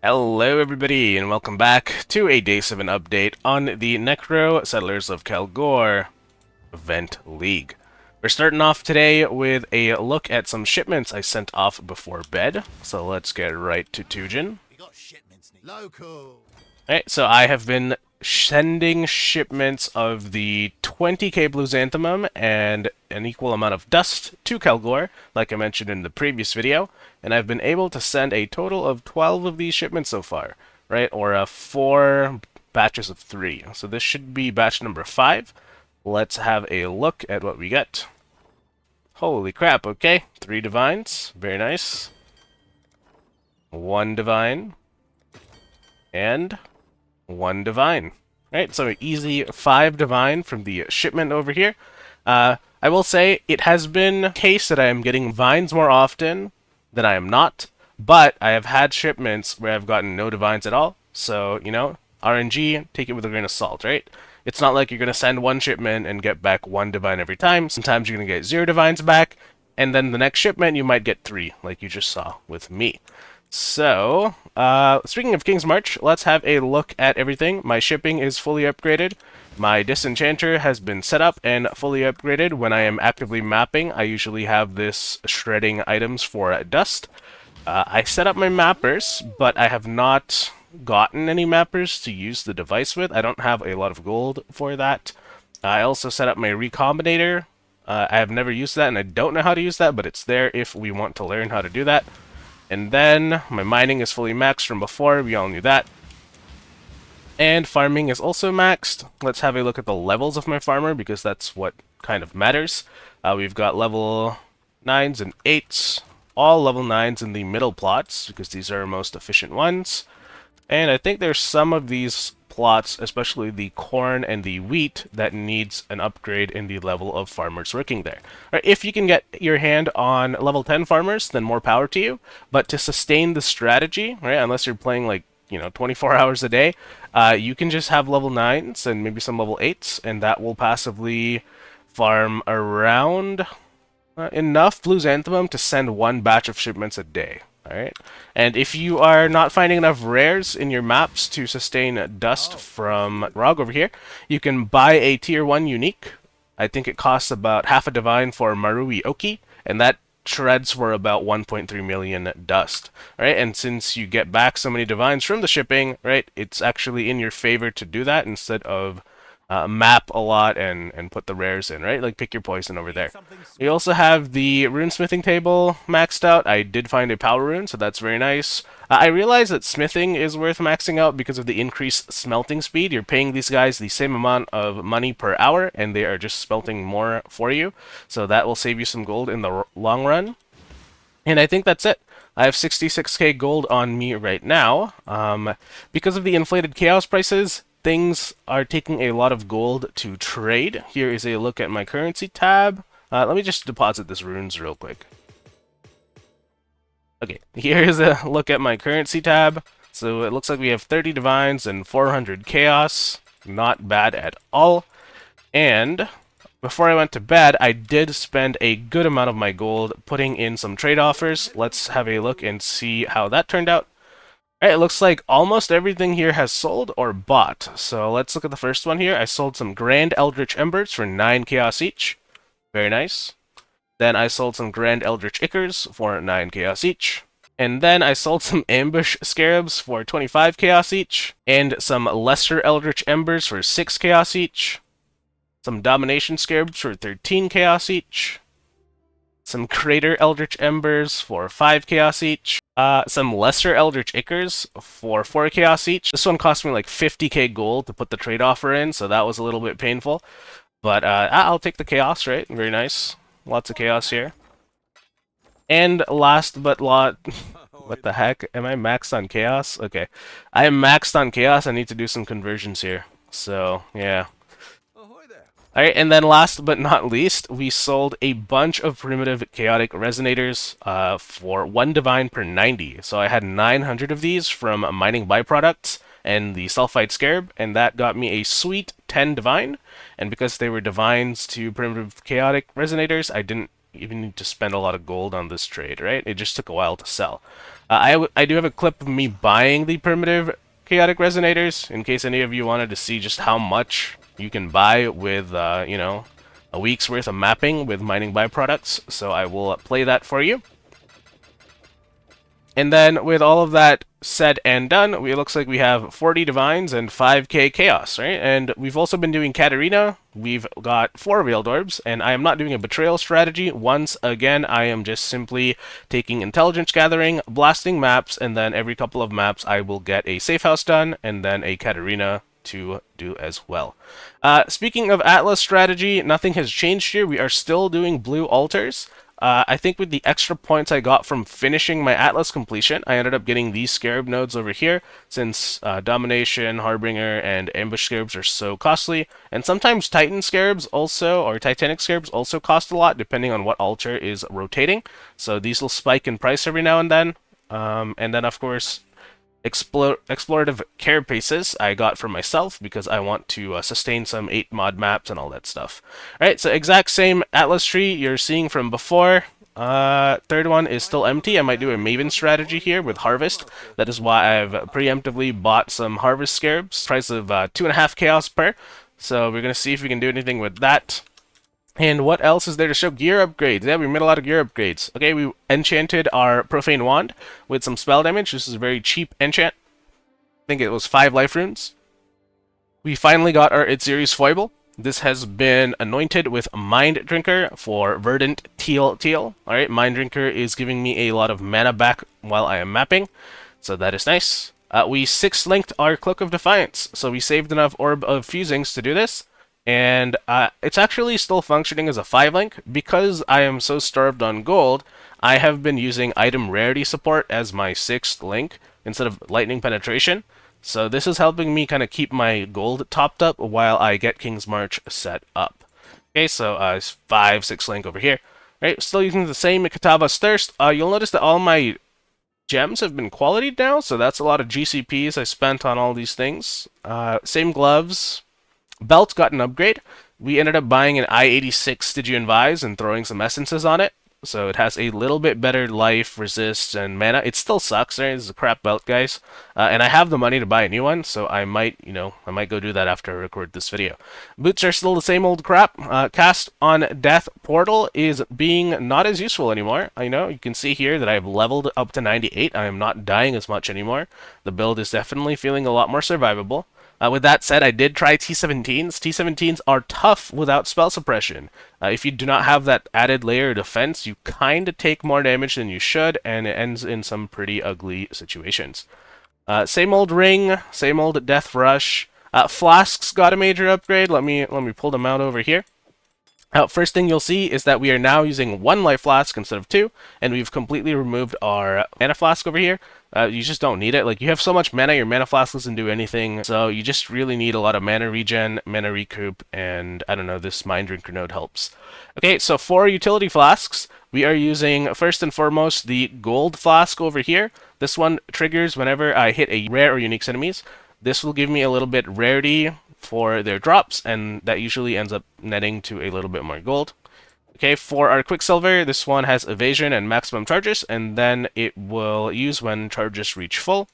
Hello everybody, and welcome back to a Day 7 update on the Necro Settlers of Kelgore Event League. We're starting off today with a look at some shipments I sent off before bed, so let's get right to Tujin. We got shipments local. Alright, so I have been sending shipments of the 20k Blue Xanthemum and an equal amount of dust to Kelgore, like I mentioned in the previous video, and I've been able to send a total of 12 of these shipments so far, right? Or 4 batches of 3. So this should be batch number 5. Let's have a look at what we get. Holy crap, okay. 3 divines, very nice. 1 divine. And 1 divine. Right, so an easy 5 divine from the shipment over here. I will say it has been a case that I am getting vines more often than I am not, but I have had shipments where I've gotten no divines at all. So, you know, RNG, take it with a grain of salt, right? It's not like you're going to send 1 shipment and get back 1 divine every time. Sometimes you're going to get 0 divines back, and then the next shipment you might get 3, like you just saw with me. So, speaking of Kingsmarch, let's have a look at everything. My shipping is fully upgraded. My disenchanter has been set up and fully upgraded. When I am actively mapping, I usually have this shredding items for dust. I set up my mappers, but I have not gotten any mappers to use the device with. I don't have a lot of gold for that. I also set up my recombinator. I have never used that, and I don't know how to use that, but it's there if we want to learn how to do that. And then my mining is fully maxed from before, we all knew that. And farming is also maxed. Let's have a look at the levels of my farmer, because that's what kind of matters. We've got level 9s and 8s, all level 9s in the middle plots, because these are our most efficient ones. And I think there's some of these plots, especially the corn and the wheat, that needs an upgrade in the level of farmers working there. Right, if you can get your hand on level 10 farmers, then more power to you. But to sustain the strategy, right, unless you're playing like, 24 hours a day, you can just have level 9s and maybe some level 8s, and that will passively farm around enough Blue Xanthemum to send 1 batch of shipments a day. Alright, and if you are not finding enough rares in your maps to sustain dust from Rog over here, you can buy a tier 1 unique. I think it costs about half a divine for Marui Oki, and that shreds for about 1.3 million dust. Right, and since you get back so many divines from the shipping, right, it's actually in your favor to do that instead of map a lot and put the rares in, right? Like pick your poison over there. We also have the runesmithing table maxed out. I did find a power rune, so that's very nice. I realize that smithing is worth maxing out because of the increased smelting speed. You're paying these guys the same amount of money per hour, and they are just smelting more for you. So that will save you some gold in the long run. And I think that's it. I have 66k gold on me right now. Because of the inflated chaos prices, things are taking a lot of gold to trade. Here is a look at my currency tab. Let me just deposit this runes real quick. Okay, here's a look at my currency tab. So it looks like we have 30 divines and 400 chaos. Not bad at all. And before I went to bed, I did spend a good amount of my gold putting in some trade offers. Let's have a look and see how that turned out. Alright, it looks like almost everything here has sold or bought. So let's look at the first one here. I sold some Grand Eldritch Embers for 9 chaos each. Very nice. Then I sold some Grand Eldritch Ichors for 9 chaos each. And then I sold some Ambush Scarabs for 25 chaos each. And some Lesser Eldritch Embers for 6 chaos each. Some Domination Scarabs for 13 chaos each. Some Crater Eldritch Embers for 5 chaos each. Some Lesser Eldritch Ichors for 4 chaos each. This one cost me like 50k gold to put the trade offer in, so that was a little bit painful. But I'll take the chaos, right? Very nice. Lots of chaos here. And last but what the heck? Am I maxed on chaos? Okay. I am maxed on chaos. I need to do some conversions here. So, yeah. Alright, and then last but not least, we sold a bunch of primitive chaotic resonators for 1 divine per 90. So I had 900 of these from mining byproducts and the sulfide scarab, and that got me a sweet 10 divine. And because they were divines to primitive chaotic resonators, I didn't even need to spend a lot of gold on this trade, right? It just took a while to sell. I do have a clip of me buying the primitive chaotic resonators in case any of you wanted to see just how much you can buy with, you know, a week's worth of mapping with mining byproducts. So I will play that for you. And then with all of that said and done, it looks like we have 40 Divines and 5k Chaos, right? And we've also been doing Katarina. We've got 4 Veiled Orbs, and I am not doing a Betrayal strategy. Once again, I am just simply taking Intelligence Gathering, blasting maps, and then every couple of maps I will get a Safe House done, and then a Katarina to do as well. Speaking of Atlas strategy, nothing has changed here. We are still doing blue altars. I think with the extra points I got from finishing my Atlas completion, I ended up getting these Scarab nodes over here, since Domination, Harbinger, and Ambush Scarabs are so costly. And sometimes Titan Scarabs also, or Titanic Scarabs also cost a lot, depending on what altar is rotating. So these will spike in price every now and then. And then, of course, explorative carapaces I got for myself because I want to sustain some 8 mod maps and all that stuff. Alright, so exact same Atlas tree you're seeing from before. Third one is still empty. I might do a Maven strategy here with Harvest. That is why I've preemptively bought some Harvest Scarabs, price of 2.5 Chaos per. So we're going to see if we can do anything with that. And what else is there to show? Gear upgrades. Yeah, we made a lot of gear upgrades. Okay, we enchanted our Profane Wand with some spell damage. This is a very cheap enchant. I think it was 5 life runes. We finally got our Itziri's Foible. This has been anointed with Mind Drinker for Verdant Teal. Alright, Mind Drinker is giving me a lot of mana back while I am mapping, so that is nice. We 6-linked our Cloak of Defiance, so we saved enough Orb of Fusings to do this. And it's actually still functioning as a 5-link. Because I am so starved on gold, I have been using item rarity support as my 6th link instead of lightning penetration. So this is helping me kind of keep my gold topped up while I get Kingsmarch set up. Okay, so it's 5, 6 link over here. Right, still using the same Katava's Thirst. You'll notice that all my gems have been qualityed now, so that's a lot of GCPs I spent on all these things. Same gloves. Belt got an upgrade. We ended up buying an I-86 Stygian Vise and throwing some essences on it. So it has a little bit better life, resist, and mana. It still sucks, right? It's a crap belt, guys. And I have the money to buy a new one, so I might, I might go do that after I record this video. Boots are still the same old crap. Cast on Death Portal is being not as useful anymore. I know, you can see here that I've leveled up to 98. I am not dying as much anymore. The build is definitely feeling a lot more survivable. With that said, I did try T17s. T17s are tough without spell suppression. If you do not have that added layer of defense, you kind of take more damage than you should, and it ends in some pretty ugly situations. Same old ring, same old death rush. Flasks got a major upgrade. Let me pull them out over here. First thing you'll see is that we are now using 1 life flask instead of 2, and we've completely removed our mana flask over here. You just don't need it. Like, you have so much mana, your mana flask doesn't do anything, so you just really need a lot of mana regen, mana recoup, and I don't know, this Mind Drinker node helps. Okay, so for utility flasks, we are using, first and foremost, the gold flask over here. This one triggers whenever I hit a rare or unique enemies. This will give me a little bit rarity for their drops, and that usually ends up netting to a little bit more gold. Okay, for our Quicksilver, this one has evasion and maximum charges, and then it will use when charges reach full.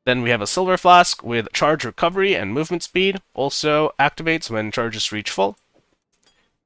Then we have a Silver Flask with charge recovery and movement speed, also activates when charges reach full.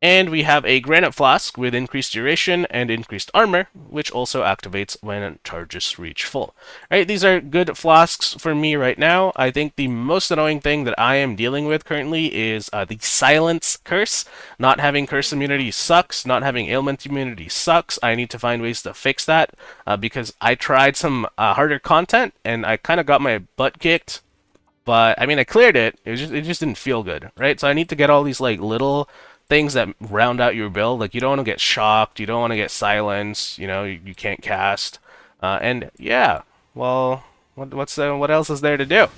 And we have a Granite Flask with increased duration and increased armor, which also activates when charges reach full. Alright, these are good flasks for me right now. I think the most annoying thing that I am dealing with currently is the Silence Curse. Not having Curse immunity sucks, not having Ailment immunity sucks. I need to find ways to fix that, because I tried some harder content, and I kind of got my butt kicked. But, I mean, I cleared it, it just didn't feel good, right? So I need to get all these, like, little things that round out your build. Like, you don't want to get shocked, you don't want to get silenced, you can't cast. And yeah, well, what else is there to do?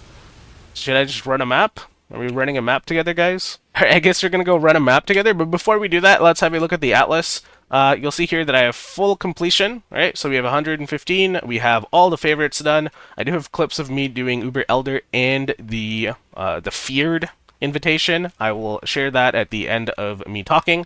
Should I just run a map? Are we running a map together, guys? I guess we're gonna go run a map together, but before we do that, let's have a look at the Atlas. You'll see here that I have full completion, right? So we have 115, we have all the favorites done. I do have clips of me doing Uber Elder and the Feared invitation. I will share that at the end of me talking.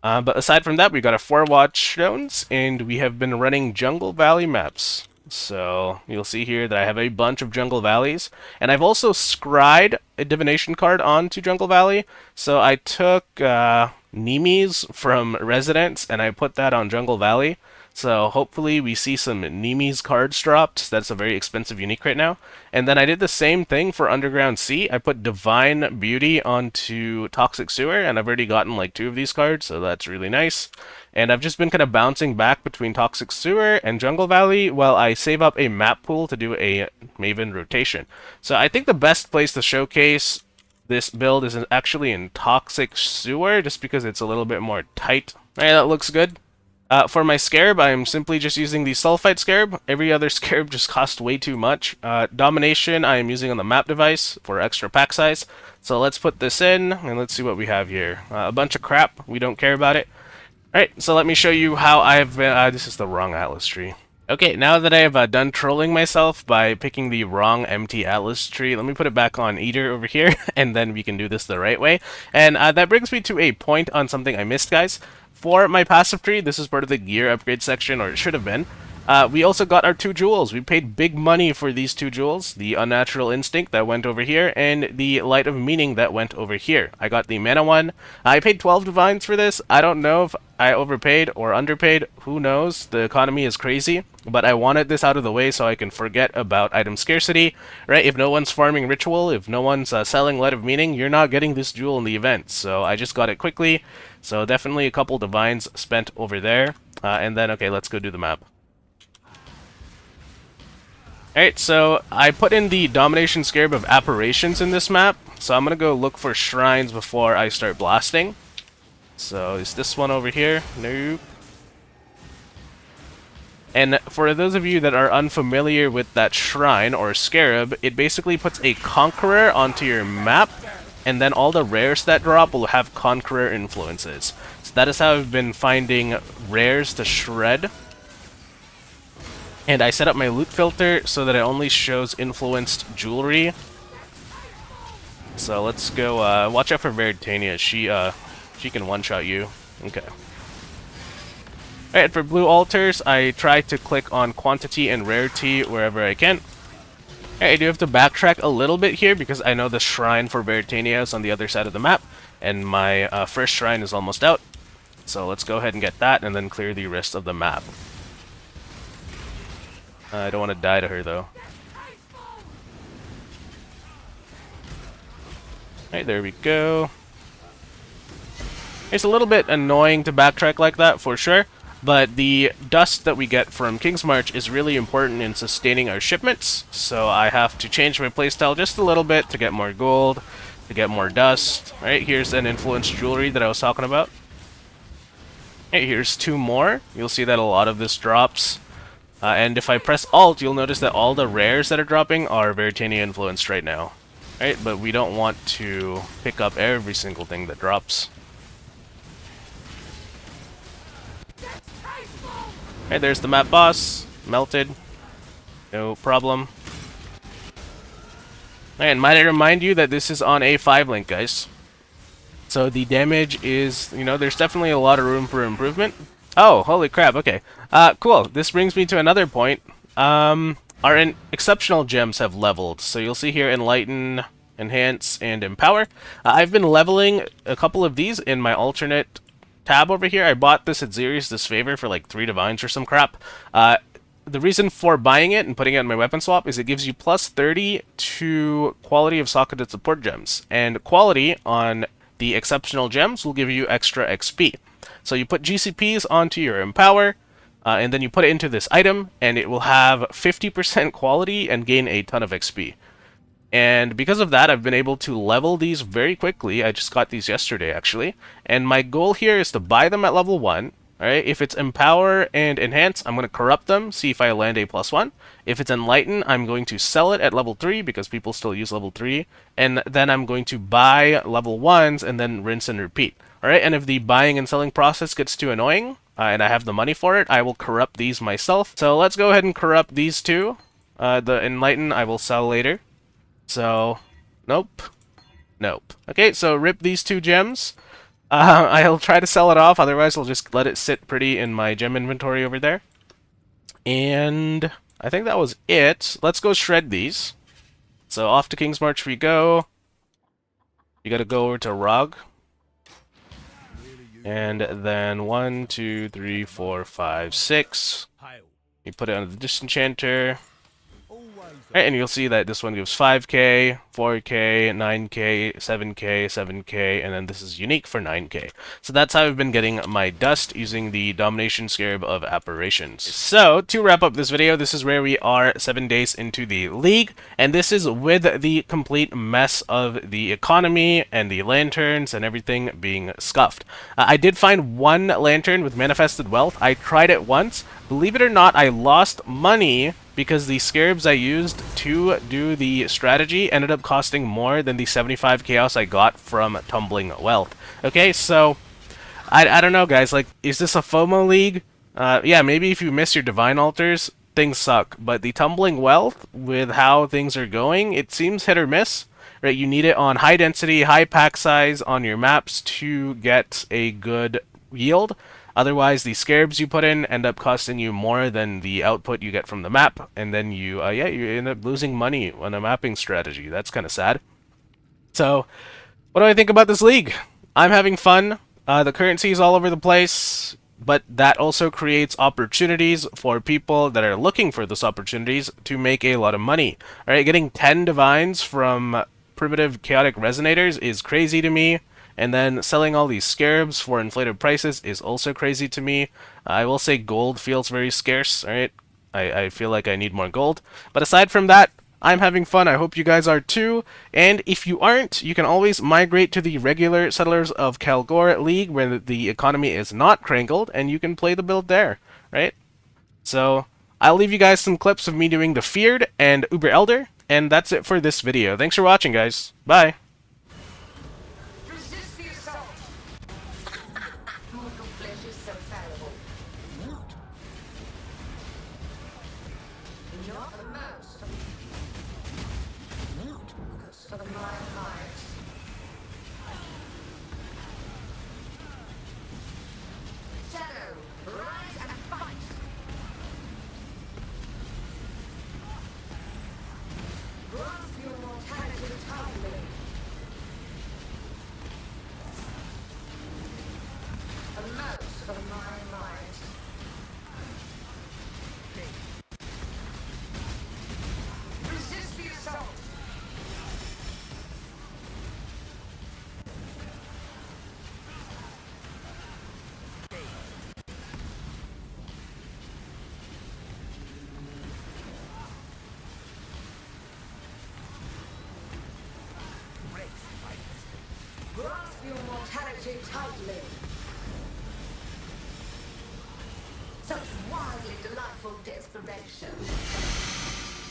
But aside from that, we got a 4 watchstones, and we have been running Jungle Valley maps. So you'll see here that I have a bunch of Jungle Valleys, and I've also scryed a divination card onto Jungle Valley. So I took Nemes from Residence and I put that on Jungle Valley. So hopefully we see some Nemes cards dropped. That's a very expensive unique right now. And then I did the same thing for Underground Sea. I put Divine Beauty onto Toxic Sewer, and I've already gotten like 2 of these cards, so that's really nice. And I've just been kind of bouncing back between Toxic Sewer and Jungle Valley while I save up a map pool to do a Maven rotation. So I think the best place to showcase this build is actually in Toxic Sewer, just because it's a little bit more tight. Alright, that looks good. For my Scarab, I am simply just using the Sulfite Scarab. Every other Scarab just costs way too much. Domination, I am using on the map device for extra pack size. So let's put this in, and let's see what we have here. A bunch of crap, we don't care about it. Alright, so let me show you how I've been... this is the wrong Atlas tree. Okay, now that I have done trolling myself by picking the wrong empty Atlas tree, let me put it back on Eater over here, and then we can do this the right way. And that brings me to a point on something I missed, guys. For my passive tree, this is part of the gear upgrade section, or it should have been. We also got our 2 jewels. We paid big money for these 2 jewels. The Unnatural Instinct that went over here, and the Light of Meaning that went over here. I got the mana one. I paid 12 divines for this. I don't know if I overpaid or underpaid. Who knows? The economy is crazy. But I wanted this out of the way so I can forget about item scarcity. Right? If no one's farming Ritual, if no one's selling Light of Meaning, you're not getting this jewel in the event. So I just got it quickly. So definitely a couple divines spent over there. And then, okay, let's go do the map. Alright, so I put in the Domination Scarab of Apparitions in this map, so I'm gonna go look for shrines before I start blasting. So, is this one over here? Nope. And for those of you that are unfamiliar with that shrine, or scarab, it basically puts a Conqueror onto your map, and then all the rares that drop will have Conqueror influences. So that is how I've been finding rares to shred. And I set up my loot filter so that it only shows influenced jewelry. So let's go, watch out for Veritania. She can one-shot you. Okay. Alright, for blue altars, I try to click on quantity and rarity wherever I can. Alright, I do have to backtrack a little bit here because I know the shrine for Veritania is on the other side of the map, and my first shrine is almost out. So let's go ahead and get that, and then clear the rest of the map. I don't want to die to her, though. Alright, there we go. It's a little bit annoying to backtrack like that, for sure, but the dust that we get from Kingsmarch is really important in sustaining our shipments, so I have to change my playstyle just a little bit to get more gold, to get more dust. Alright, here's an influenced jewelry that I was talking about. Alright, here's 2 more. You'll see that a lot of this drops. And if I press Alt, you'll notice that all the rares that are dropping are Veritania influenced right now. Right, but we don't want to pick up every single thing that drops. Right, there's the map boss. Melted. No problem. And might I remind you that this is on A5 link, guys. So the damage is, you know, there's definitely a lot of room for improvement. Oh, holy crap, okay. Cool. This brings me to another point. Our exceptional gems have leveled. So you'll see here Enlighten, Enhance, and Empower. I've been leveling a couple of these in my alternate tab over here. I bought this at Xerius Disfavor for like 3 divines or some crap. The reason for buying it and putting it in my weapon swap is it gives you plus 30 to quality of socketed support gems. And quality on the exceptional gems will give you extra XP. So you put GCPs onto your Empower, and then you put it into this item, and it will have 50% quality and gain a ton of XP. And because of that, I've been able to level these very quickly. I just got these yesterday, actually. And my goal here is to buy them at level 1. Alright, if it's Empower and Enhance, I'm going to corrupt them, see if I land a +1. If it's Enlighten, I'm going to sell it at level 3, because people still use level 3. And then I'm going to buy level 1s, and then rinse and repeat. Alright, and if the buying and selling process gets too annoying, and I have the money for it, I will corrupt these myself. So let's go ahead and corrupt these 2. The Enlighten I will sell later. So, nope. Nope. Okay, so rip these 2 gems. I'll try to sell it off, otherwise I'll just let it sit pretty in my gem inventory over there. And I think that was it. Let's go shred these. So off to Kingsmarch we go. You gotta go over to Rog. And then 1, 2, 3, 4, 5, 6. You put it on the disenchanter. Right, and you'll see that this one gives 5k, 4k, 9k, 7k, 7k, and then this is unique for 9k. So that's how I've been getting my dust using the Domination Scarab of Apparitions. So, to wrap up this video, this is where we are 7 days into the League, and this is with the complete mess of the economy and the lanterns and everything being scuffed. I did find one lantern with Manifested Wealth. I tried it once. Believe it or not, I lost money because the scarabs I used to do the strategy ended up costing more than the 75 chaos I got from Tumbling Wealth. Okay, so I don't know, guys. Like, is this a FOMO league? Yeah, maybe if you miss your Divine Altars, things suck. But the Tumbling Wealth, with how things are going, it seems hit or miss. Right, you need it on high density, high pack size on your maps to get a good yield. Otherwise, the scarabs you put in end up costing you more than the output you get from the map, and then you end up losing money on a mapping strategy. That's kind of sad. So, what do I think about this league? I'm having fun. The currency is all over the place, but that also creates opportunities for people that are looking for those opportunities to make a lot of money. All right, getting 10 divines from primitive chaotic resonators is crazy to me. And then selling all these scarabs for inflated prices is also crazy to me. I will say gold feels very scarce, alright? I feel like I need more gold. But aside from that, I'm having fun. I hope you guys are too. And if you aren't, you can always migrate to the regular Settlers of Kalgor League where the economy is not crankled, and you can play the build there, right? So, I'll leave you guys some clips of me doing the Feared and Uber Elder, and that's it for this video. Thanks for watching, guys. Bye! Grasp your mortality tightly. Such wildly delightful desperation.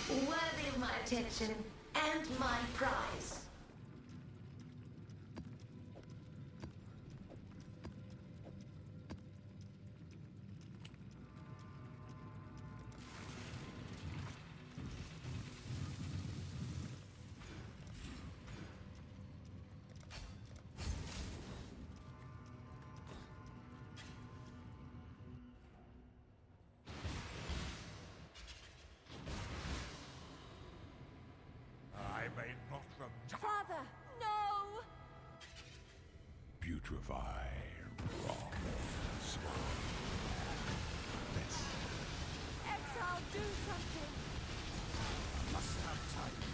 Worthy of my attention and my prize. Father, no! Putrefy, raw, small. Exile, do something! Must have time.